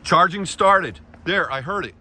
Charging started. There, I heard it.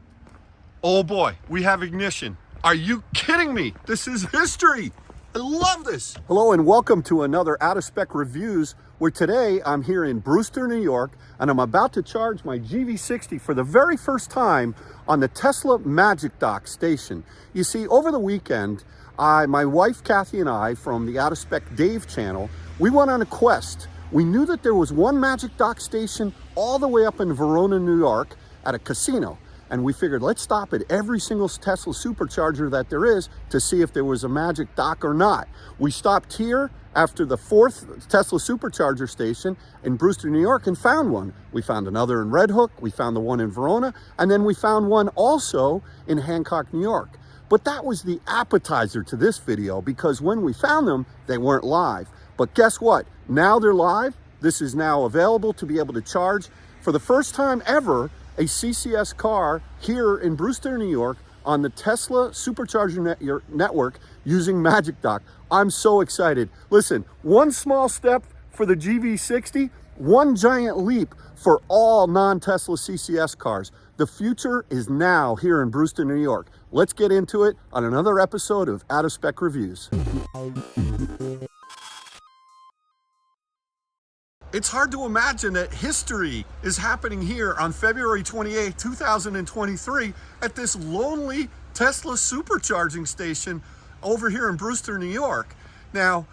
Oh boy, we have ignition. Are you kidding me? This is history. I love this. Hello and welcome to another Out of Spec Reviews, where today I'm here in Brewster, New York, and I'm about to charge my GV60 for the very first time on the Tesla Magic Dock station. You see, over the weekend, my wife Kathy and I from the Out of Spec Dave channel, we went on a quest. We knew that there was one Magic Dock station all the way up in Verona, New York at a casino. And we figured, let's stop at every single Tesla supercharger that there is to see if there was a Magic Dock or not. We stopped here after the fourth Tesla supercharger station in Brewster, New York, and found one. We found another in Red Hook, we found the one in Verona, and then we found one also in Hancock, New York. But that was the appetizer to this video, because when we found them, they weren't live. But guess what? Now they're live. This is now available to be able to charge for the first time ever a CCS car here in Brewster, New York on the Tesla Supercharger network using Magic Dock. I'm so excited. Listen, one small step for the GV60, one giant leap for all non-Tesla CCS cars. The future is now here in Brewster, New York. Let's get into it on another episode of Out of Spec Reviews. It's hard to imagine that history is happening here on February 28, 2023 at this lonely Tesla supercharging station over here in Brewster, New York. Now,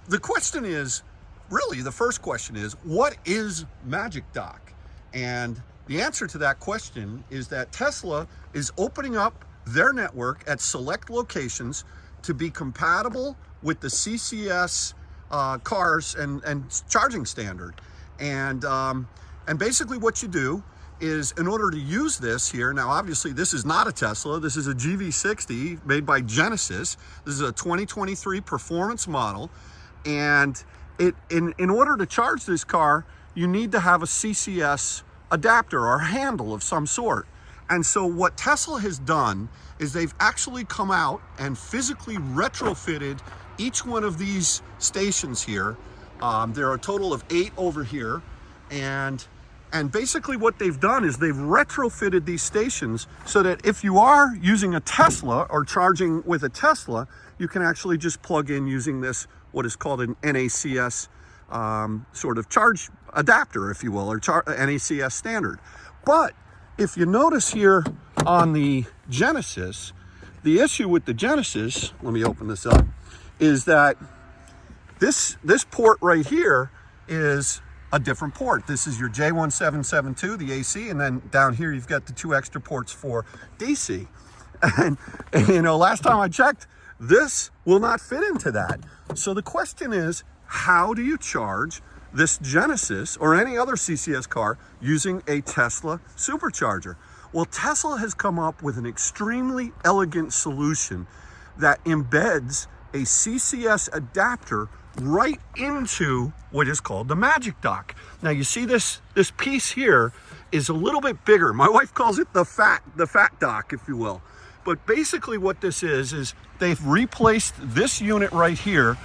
the question is, really the first question is, what is Magic Dock? And the answer to that question is that Tesla is opening up their network at select locations to be compatible with the CCS cars and charging standard. And basically what you do is, in order to use this here, now obviously this is not a Tesla, this is a GV60 made by Genesis. This is a 2023 performance model, and in order to charge this car, you need to have a CCS adapter or handle of some sort. And so what Tesla has done is they've actually come out and physically retrofitted each one of these stations here. There are a total of 8 over here, and basically what they've done is they've retrofitted these stations so that if you are using a Tesla or charging with a Tesla, you can actually just plug in using this, what is called an NACS sort of charge adapter, if you will, or NACS standard. But if you notice here on the Genesis, the issue with the Genesis, let me open this up, is that this port right here is a different port. This is your J1772, the AC, and then down here you've got the 2 extra ports for DC. And you know, last time I checked, this will not fit into that. So the question is, how do you charge this Genesis or any other CCS car using a Tesla supercharger? Well, Tesla has come up with an extremely elegant solution that embeds a CCS adapter right into what is called the Magic Dock. Now you see this piece here is a little bit bigger. My wife calls it the fat dock, if you will. But basically what this is they've replaced this unit right here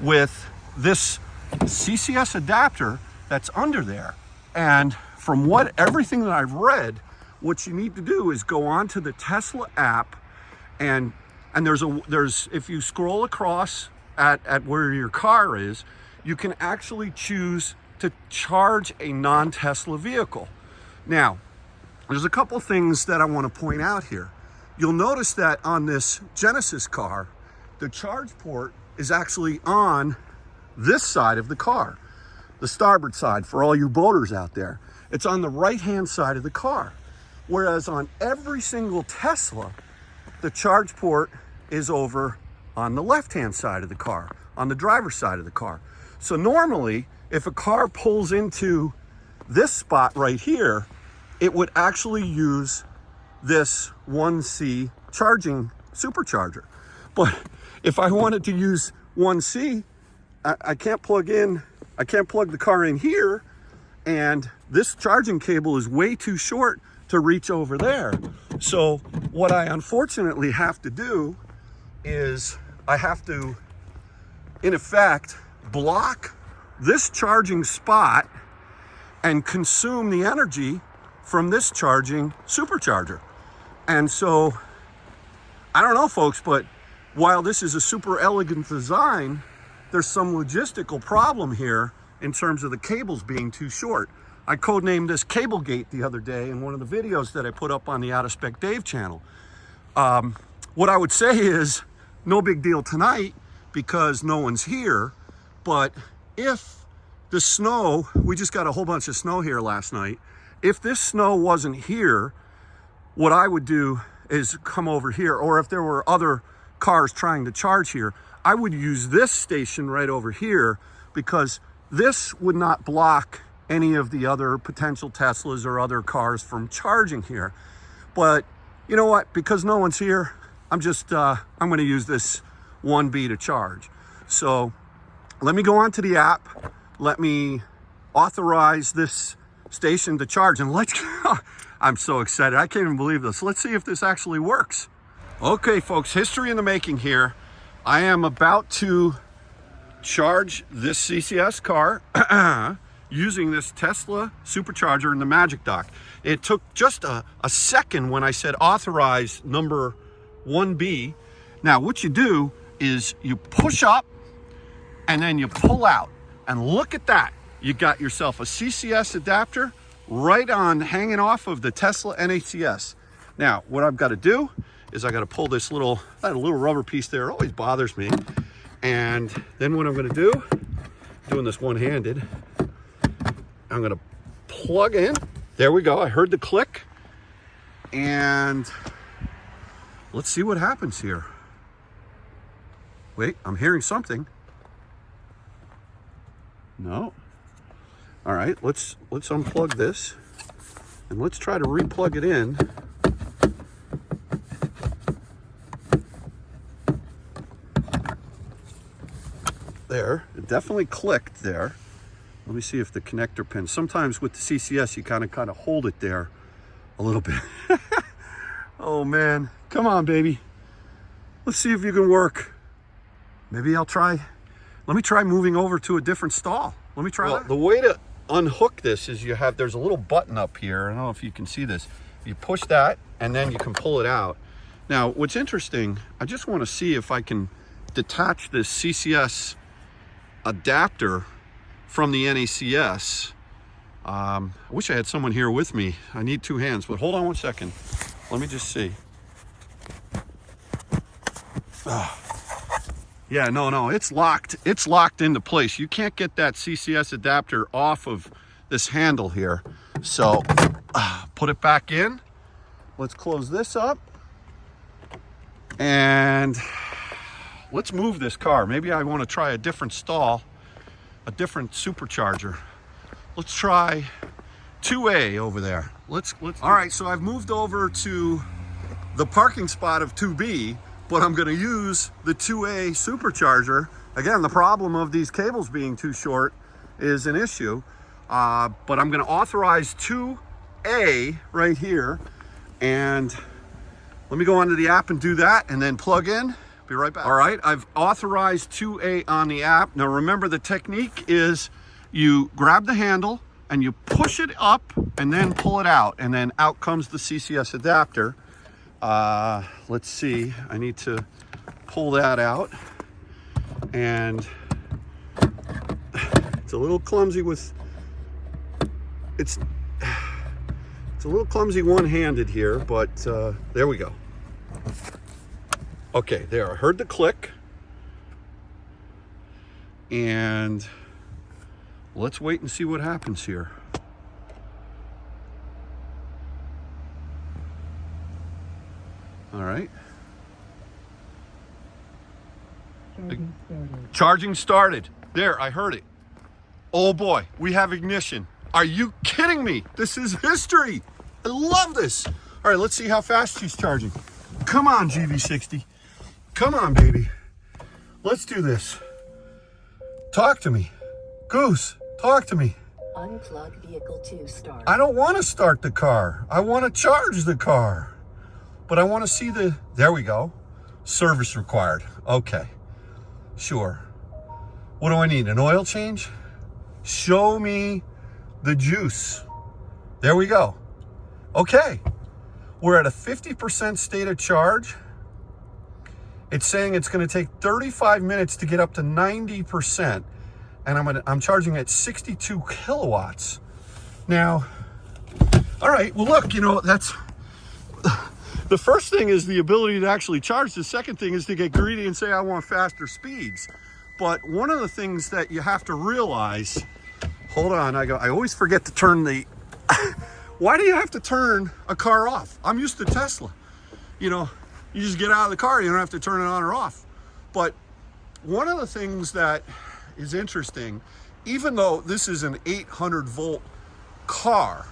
with this CCS adapter that's under there. And from everything that I've read, what you need to do is go onto the Tesla app, and there's if you scroll across at where your car is, you can actually choose to charge a non-Tesla vehicle. Now, there's a couple things that I want to point out here. You'll notice that on this Genesis car, the charge port is actually on this side of the car, the starboard side, for all you boaters out there. It's on the right-hand side of the car. Whereas on every single Tesla, the charge port is over on the left-hand side of the car, on the driver's side of the car. So normally, if a car pulls into this spot right here, it would actually use this 1C charging supercharger. But if I wanted to use 1C, I can't plug the car in here, and this charging cable is way too short to reach over there. So what I unfortunately have to do is I have to, in effect, block this charging spot and consume the energy from this charging supercharger. And so, I don't know, folks, but while this is a super elegant design, there's some logistical problem here in terms of the cables being too short. I codenamed this Cablegate the other day in one of the videos that I put up on the Out of Spec Dave channel. What I would say is, no big deal tonight because no one's here, but if the snow, we just got a whole bunch of snow here last night, if this snow wasn't here, what I would do is come over here, or if there were other cars trying to charge here, I would use this station right over here because this would not block any of the other potential Teslas or other cars from charging here. But you know what? Because no one's here, I'm going to use this 1B to charge. So let me go onto the app. Let me authorize this station to charge, and let's go. I'm so excited. I can't even believe this. Let's see if this actually works. Okay, folks, history in the making here. I am about to charge this CCS car using this Tesla supercharger in the Magic Dock. It took just a second when I said authorize number 1B. Now, what you do is you push up and then you pull out. And look at that. You got yourself a CCS adapter right on, hanging off of the Tesla NACS. Now, what I've got to do is I got to pull this little rubber piece there. It always bothers me. And then what I'm going to do, doing this one-handed, I'm going to plug in. There we go. I heard the click. And let's see what happens here. Wait, I'm hearing something. No. All right, let's unplug this and let's try to replug it in. There, it definitely clicked there. Let me see if the connector pin, sometimes with the CCS, you kind of hold it there a little bit. Oh man, come on, baby. Let's see if you can work. Maybe I'll try. Let me try moving over to a different stall. Let me try that. The way to unhook this is there's a little button up here. I don't know if you can see this. You push that and then you can pull it out. Now, what's interesting, I just want to see if I can detach this CCS adapter from the NACS. I wish I had someone here with me. I need two hands, but hold on one second. Let me just see. Yeah, no, it's locked. It's locked into place. You can't get that CCS adapter off of this handle here. So put it back in. Let's close this up. And let's move this car. Maybe I want to try a different stall, a different supercharger. Let's try 2A over there. Let's. All right, so I've moved over to the parking spot of 2B, but I'm going to use the 2A supercharger. Again, the problem of these cables being too short is an issue, but I'm going to authorize 2A right here, and let me go onto the app and do that, and then plug in. Be right back. All right, I've authorized 2A on the app. Now remember, the technique is you grab the handle and you push it up and then pull it out, and then out comes the CCS adapter. Let's see, I need to pull that out, and it's a little clumsy it's a little clumsy one-handed here, but there we go. Okay, there, I heard the click, and let's wait and see what happens here. All right. Charging started. There, I heard it. Oh boy, we have ignition. Are you kidding me? This is history. I love this. All right, let's see how fast she's charging. Come on, GV60. Come on, baby. Let's do this. Talk to me. Goose, talk to me. Unplug vehicle to start. I don't want to start the car. I want to charge the car. But I want to see there we go. Service required. Okay, sure. What do I need, an oil change? Show me the juice. There we go. Okay, we're at a 50% state of charge. It's saying it's going to take 35 minutes to get up to 90%, and I'm charging at 62 kilowatts. Now, all right, well look, you know, that's the first thing is the ability to actually charge. The second thing is to get greedy and say I want faster speeds. But one of the things that you have to realize, hold on, I always forget to turn the why do you have to turn a car off? I'm used to Tesla. You know, you just get out of the car, you don't have to turn it on or off. But one of the things that is interesting, even though this is an 800 volt car,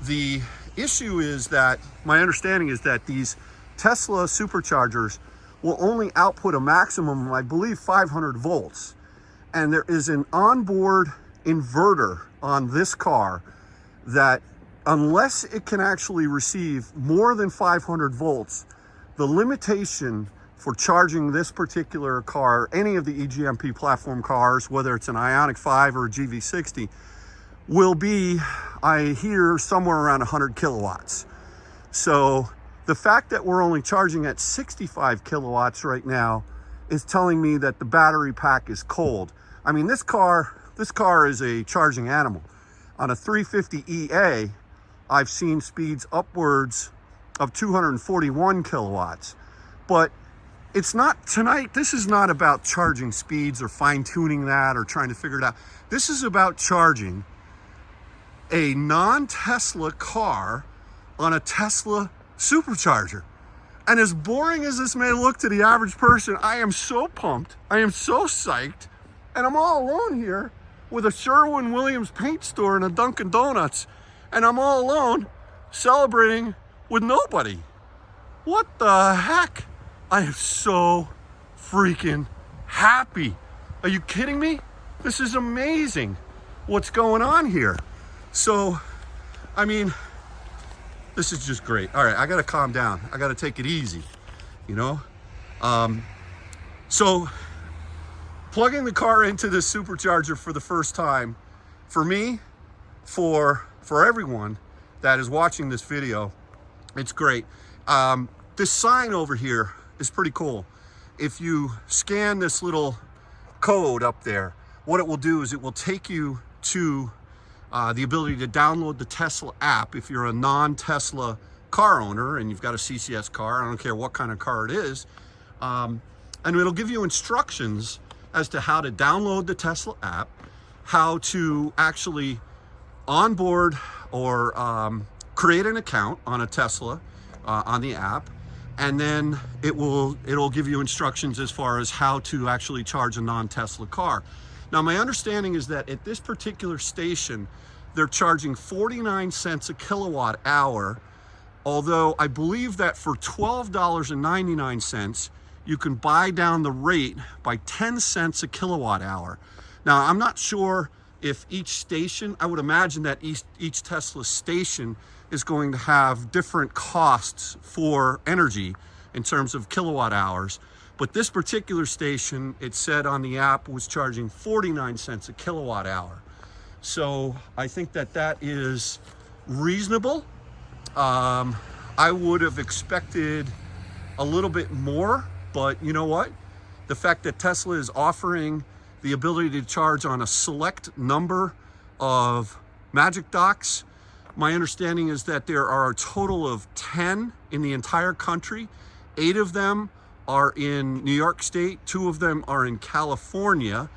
the issue is that my understanding is that these Tesla superchargers will only output a maximum of, I believe, 500 volts. And there is an onboard inverter on this car that, unless it can actually receive more than 500 volts, the limitation for charging this particular car, any of the EGMP platform cars, whether it's an Ioniq 5 or a GV60, will be, I hear, somewhere around 100 kilowatts. So the fact that we're only charging at 65 kilowatts right now is telling me that the battery pack is cold. I mean, this car is a charging animal. On a 350EA, I've seen speeds upwards of 241 kilowatts. But it's not tonight. This is not about charging speeds or fine-tuning that or trying to figure it out. This is about charging a non-Tesla car on a Tesla supercharger. And as boring as this may look to the average person, I am so pumped. I am so psyched. And I'm all alone here with a Sherwin-Williams paint store and a Dunkin' Donuts. And I'm all alone celebrating with nobody. What the heck? I am so freaking happy. Are you kidding me? This is amazing what's going on here. So, I mean, this is just great. All right, I gotta calm down. I gotta take it easy, you know? So, plugging the car into this supercharger for the first time, for me, for everyone that is watching this video, it's great. This sign over here is pretty cool. If you scan this little code up there, what it will do is it will take you to the ability to download the Tesla app if you're a non-Tesla car owner and you've got a CCS car. I don't care what kind of car it is. And it'll give you instructions as to how to download the Tesla app, how to actually onboard or create an account on a Tesla on the app, and then it'll give you instructions as far as how to actually charge a non-Tesla car. Now, my understanding is that at this particular station, they're charging 49 cents a kilowatt hour, although I believe that for $12.99, you can buy down the rate by 10 cents a kilowatt hour. Now, I'm not sure if each station, I would imagine that each Tesla station is going to have different costs for energy in terms of kilowatt hours. But this particular station, it said on the app, was charging 49 cents a kilowatt hour. So I think that that is reasonable. I would have expected a little bit more, but you know what? The fact that Tesla is offering the ability to charge on a select number of Magic Docks. My understanding is that there are a total of 10 in the entire country. 8 of them are in New York State, 2 of them are in California.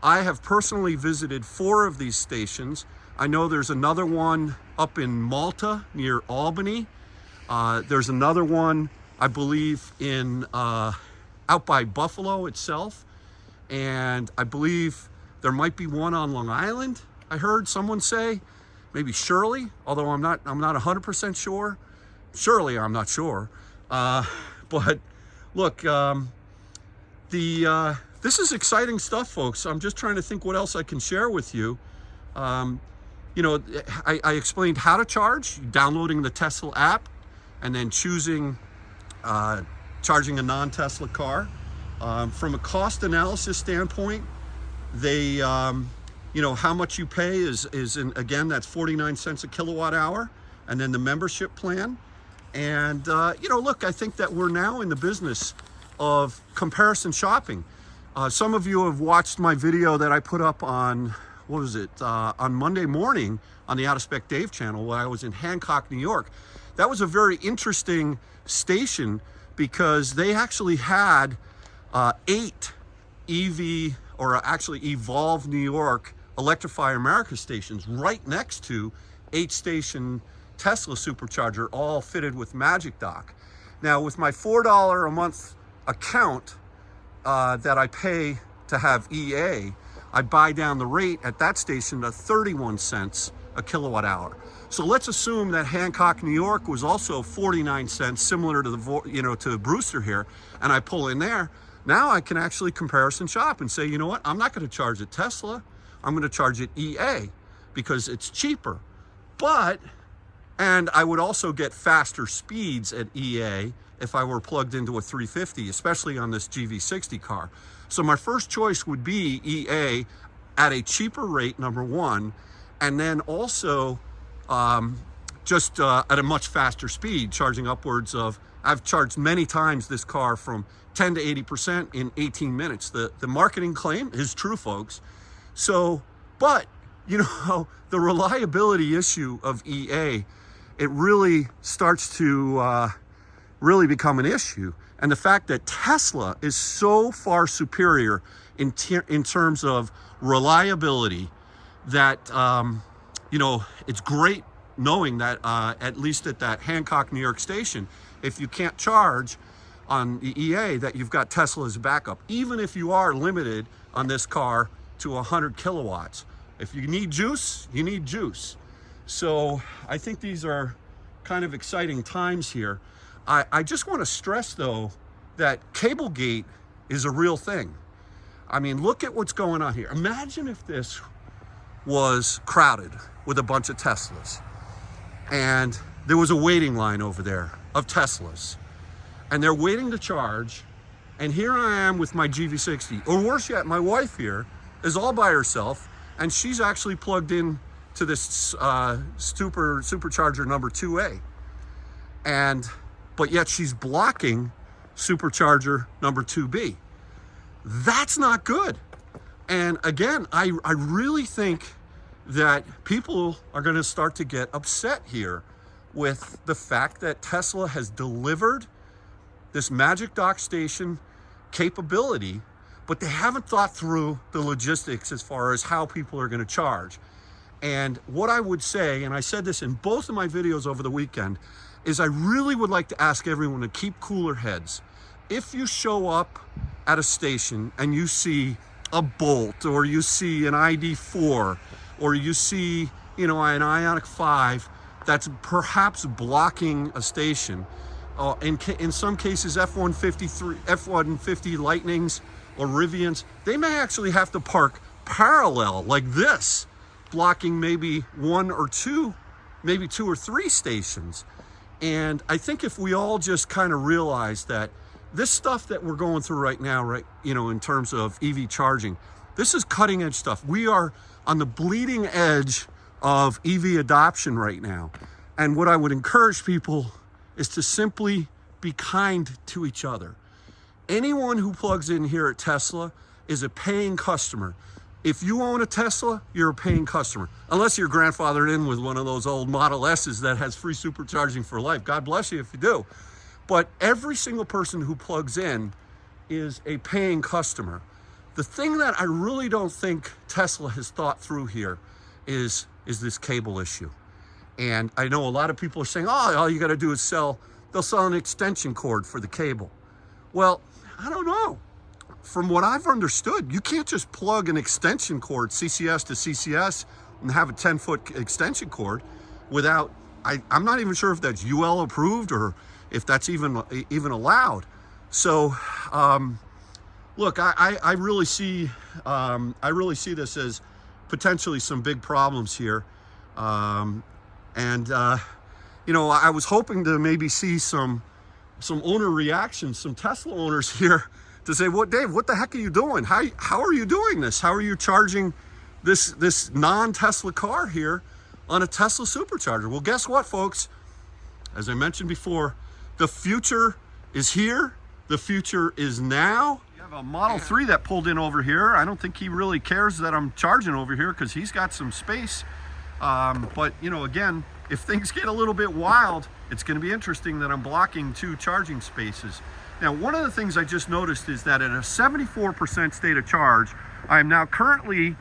I have personally visited 4 of these stations. I know there's another one up in Malta near Albany. There's another one, I believe, in out by Buffalo itself. And I believe there might be one on Long Island. I heard someone say, maybe Shirley, although I'm not 100% sure. Shirley, I'm not sure. But look, this is exciting stuff, folks. I'm just trying to think what else I can share with you. You know, I explained how to charge, downloading the Tesla app, and then choosing charging a non-Tesla car. From a cost analysis standpoint, they how much you pay again, that's 49 cents a kilowatt hour, and then the membership plan. And, look, I think that we're now in the business of comparison shopping. Some of you have watched my video that I put up on, on Monday morning on the Out of Spec Dave channel when I was in Hancock, New York. That was a very interesting station because they actually had 8 EV, or actually Evolve New York Electrify America stations right next to 8-station Tesla supercharger, all fitted with Magic Dock. Now, with my $4 a month account that I pay to have EA, I buy down the rate at that station to 31 cents a kilowatt hour. So let's assume that Hancock, New York was also 49 cents, similar to to Brewster here, and I pull in there. Now I can actually comparison shop and say, you know what, I'm not going to charge at Tesla, I'm going to charge at EA because it's cheaper. And I would also get faster speeds at EA if I were plugged into a 350, especially on this GV60 car. So my first choice would be EA at a cheaper rate, number one, and then also just at a much faster speed, charging upwards of, I've charged many times this car from 10 to 80% in 18 minutes. The marketing claim is true, folks. So, but, the reliability issue of EA, it really starts to really become an issue. And the fact that Tesla is so far superior in terms of reliability that, it's great knowing that at least at that Hancock, New York station, if you can't charge on the EA, that you've got Tesla as a backup, even if you are limited on this car to 100 kilowatts. If you need juice, you need juice. So I think these are kind of exciting times here. I just want to stress, though, that Cablegate is a real thing. I mean, look at what's going on here. Imagine if this was crowded with a bunch of Teslas and there was a waiting line over there of Teslas and they're waiting to charge, and here I am with my GV60, or worse yet, my wife here is all by herself and she's actually plugged in to this supercharger number 2A, but yet she's blocking supercharger number 2B. That's not good. And again, I really think that people are going to start to get upset here with the fact that Tesla has delivered this Magic Dock station capability, but they haven't thought through the logistics as far as how people are going to charge. And what I would say, and I said this in both of my videos over the weekend, is I really would like to ask everyone to keep cooler heads. If you show up at a station and you see a Bolt, or you see an ID4, or you see, an Ioniq 5 that's perhaps blocking a station, in some cases F-150 Lightnings or Rivians, they may actually have to park parallel like this, blocking maybe 1 or 2, maybe 2 or 3 stations. And I think if we all just kind of realize that this stuff that we're going through right now, in terms of EV charging, this is cutting edge stuff. We are on the bleeding edge of EV adoption right now. And what I would encourage people is to simply be kind to each other. Anyone who plugs in here at Tesla is a paying customer. If you own a Tesla, you're a paying customer. Unless you're grandfathered in with one of those old Model S's that has free supercharging for life. God bless you if you do. But every single person who plugs in is a paying customer. The thing that I really don't think Tesla has thought through here is this cable issue. And I know a lot of people are saying, oh, all you got to do is they'll sell an extension cord for the cable. Well, I don't know. From what I've understood, you can't just plug an extension cord, CCS to CCS, and have a 10-foot extension cord without, I'm not even sure if that's UL approved or if that's even allowed. So, look, I really see this as potentially some big problems here. I was hoping to maybe see some owner reactions, some Tesla owners here to say, Dave, what the heck are you doing? How are you doing this? How are you charging this non-Tesla car here on a Tesla supercharger. Well, guess what, folks? As I mentioned before, the future is here. The future is now. You have a Model 3 that pulled in over here. I don't think he really cares that I'm charging over here because he's got some space. But, you know, again, if things get a little bit wild, it's going to be interesting that I'm blocking 2 charging spaces. Now, one of the things I just noticed is that at a 74% state of charge, I am now currently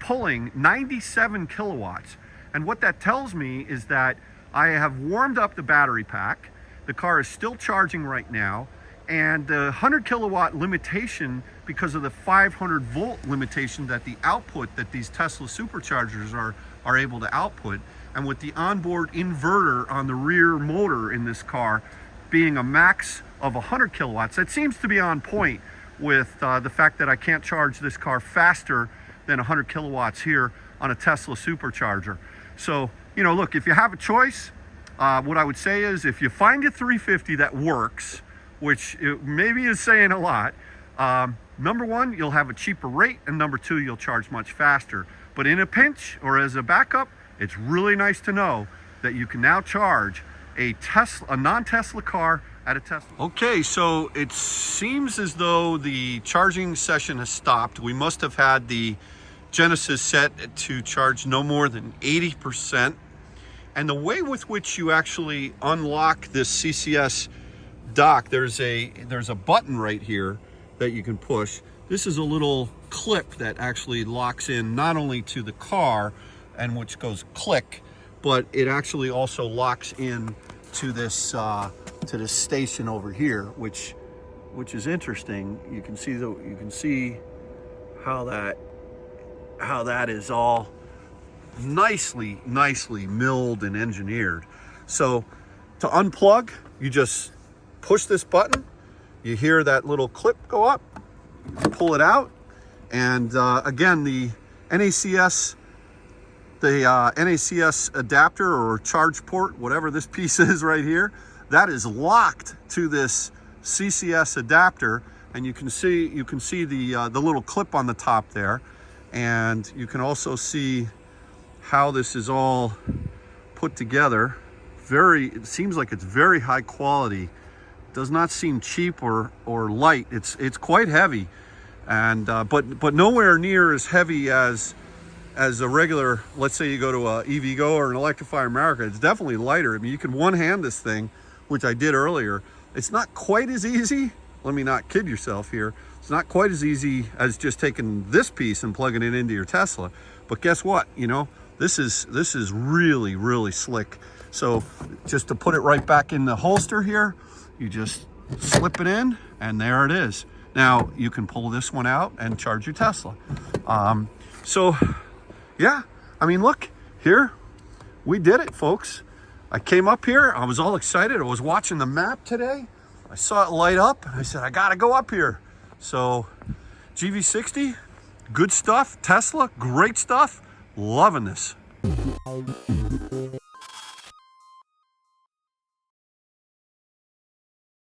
pulling 97 kilowatts. And what that tells me is that I have warmed up the battery pack. The car is still charging right now. And the 100 kilowatt limitation, because of the 500 volt limitation that the output that these Tesla superchargers are able to output, and with the onboard inverter on the rear motor in this car being a max of 100 kilowatts, that seems to be on point with the fact that I can't charge this car faster than 100 kilowatts here on a Tesla supercharger. So, you know, look, if you have a choice, what I would say is if you find a 350 that works, which maybe is saying a lot, number one, you'll have a cheaper rate, and number two, you'll charge much faster. But in a pinch or as a backup, it's really nice to know that you can now charge a non-Tesla car at a Tesla. Okay, so it seems as though the charging session has stopped. We must have had the Genesis set to charge no more than 80%. And the way with which you actually unlock this CCS dock, there's a button right here that you can push. This is a little clip that actually locks in not only to the car, and which goes click, but it actually also locks in to this station over here, which is interesting. You can see how that is all nicely milled and engineered. So to unplug, you just push this button, you hear that little clip go up, you pull it out, and again, the NACS adapter or charge port, whatever this piece is right here, that is locked to this CCS adapter, and you can see the little clip on the top there, and you can also see how this is all put together. It seems like it's very high quality. Does not seem cheap or light. It's quite heavy, and but nowhere near as heavy as a regular. Let's say you go to a EVgo or an Electrify America. It's definitely lighter. I mean, you can one-hand this thing, which I did earlier. It's not quite as easy. Let me not kid yourself here. It's not quite as easy as just taking this piece and plugging it into your Tesla. But guess what? You know, this is really slick. So just to put it right back in the holster here, you just slip it in, and there it is. Now you can pull this one out and charge your Tesla. So yeah, I mean, look here, we did it, folks. I came up here, I was all excited. I was watching the map today. I saw it light up, and I said, I gotta go up here. So GV60, good stuff. Tesla, great stuff. Loving this.